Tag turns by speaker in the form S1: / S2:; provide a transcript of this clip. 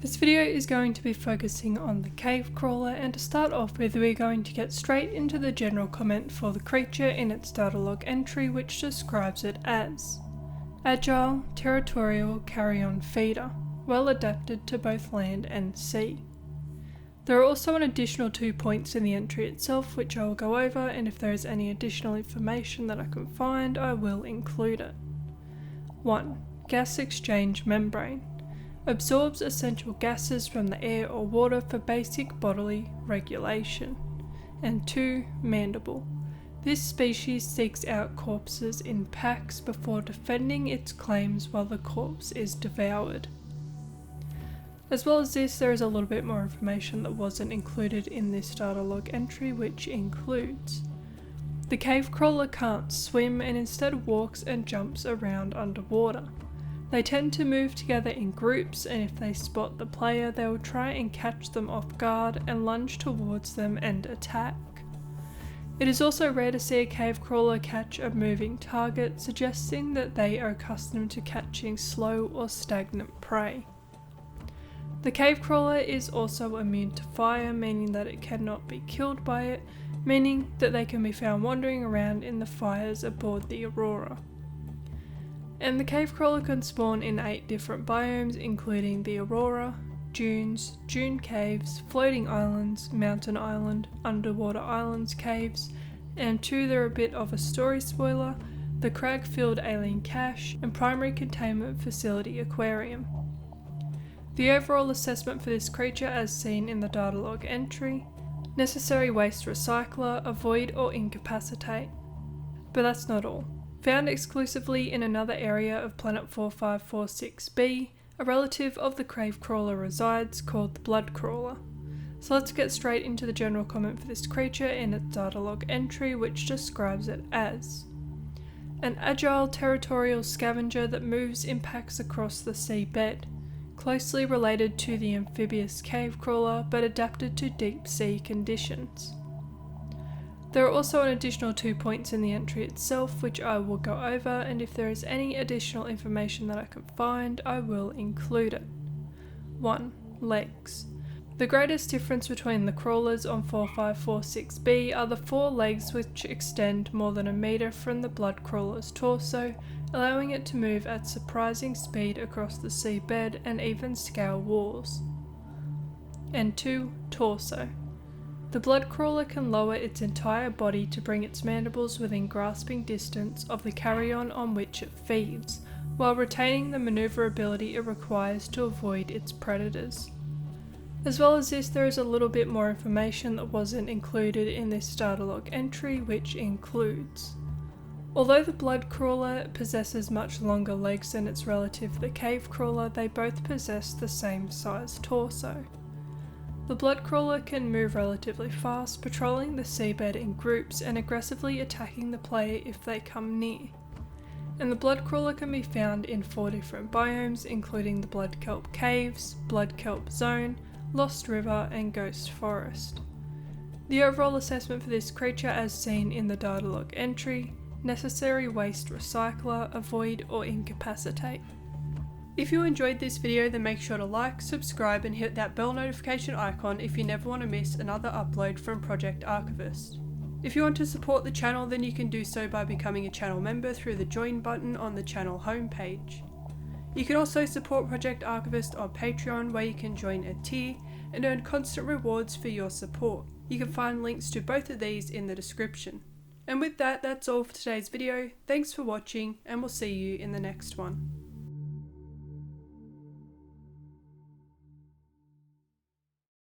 S1: This video is going to be focusing on the cave crawler, and to start off with we're going to get straight into the general comment for the creature in its data log entry, which describes it as agile, territorial, carrion feeder, well adapted to both land and sea. There are also an additional 2 points in the entry itself which I will go over, and if there is any additional information that I can find I will include it. 1. Gas exchange membrane. Absorbs essential gases from the air or water for basic bodily regulation. And 2. Mandible. This species seeks out corpses in packs before defending its claims while the corpse is devoured. As well as this, there is a little bit more information that wasn't included in this data log entry, which includes the cave crawler can't swim and instead walks and jumps around underwater. They tend to move together in groups, and if they spot the player they will try and catch them off guard and lunge towards them and attack. It is also rare to see a cave crawler catch a moving target, suggesting that they are accustomed to catching slow or stagnant prey. The cave crawler is also immune to fire, meaning that it cannot be killed by it, meaning that they can be found wandering around in the fires aboard the Aurora. And the cave crawler can spawn in 8 different biomes, including the Aurora, dunes, dune caves, floating islands, mountain island, underwater islands, caves, and 2 that are a bit of a story spoiler, the crag-filled alien cache and primary containment facility aquarium. The overall assessment for this creature as seen in the data log entry: necessary waste recycler, avoid or incapacitate. But that's not all. Found exclusively in another area of planet 4546b, a relative of the cave crawler resides called the blood crawler. So let's get straight into the general comment for this creature in its data log entry, which describes it as an agile territorial scavenger that moves in packs across the seabed, closely related to the amphibious cave crawler but adapted to deep sea conditions. There are also an additional 2 points in the entry itself which I will go over, and if there is any additional information that I can find I will include it. 1. Legs. The greatest difference between the crawlers on 4546b are the 4 legs which extend more than a metre from the blood crawler's torso, allowing it to move at surprising speed across the seabed and even scale walls. And 2. Torso. The blood crawler can lower its entire body to bring its mandibles within grasping distance of the carrion on which it feeds, while retaining the manoeuvrability it requires to avoid its predators. As well as this, there is a little bit more information that wasn't included in this data log entry, which includes: although the blood crawler possesses much longer legs than its relative the cave crawler, they both possess the same size torso. The blood crawler can move relatively fast, patrolling the seabed in groups and aggressively attacking the player if they come near. And the blood crawler can be found in 4 different biomes, including the blood kelp caves, blood kelp zone, lost river and ghost forest. The overall assessment for this creature as seen in the data log entry: necessary waste recycler, avoid or incapacitate. If you enjoyed this video, then make sure to like, subscribe and hit that bell notification icon if you never want to miss another upload from Project Archivist. If you want to support the channel, then you can do so by becoming a channel member through the join button on the channel homepage. You can also support Project Archivist on Patreon, where you can join a tier and earn constant rewards for your support. You can find links to both of these in the description. And with that, that's all for today's video. Thanks for watching, and we'll see you in the next one.